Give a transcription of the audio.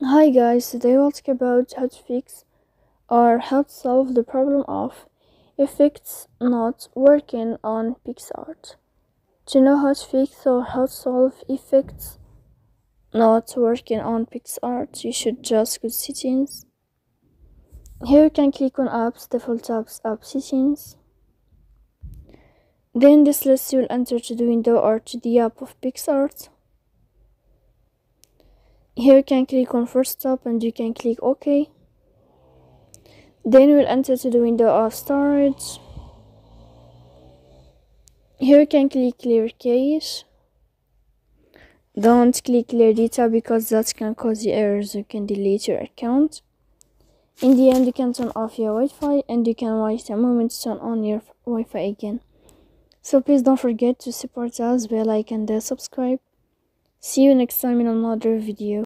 Hi guys, today we'll talk about how to fix or how to solve the problem of effects not working on Picsart. To know how to fix or how to solve effects not working on Picsart, you should just go to settings. Here you can click on apps, default apps, app settings. Then this list you'll enter to the window or to the app of Picsart. Here you can click on first stop and you can click OK. Then we'll enter to the window of storage. Here you can click clear cache. Don't click clear data because that can cause you errors. You can delete your account. In the end, you can turn off your Wi-Fi and you can wait a moment to turn on your Wi-Fi again. So please don't forget to support us by like and subscribe. See you next time in another video.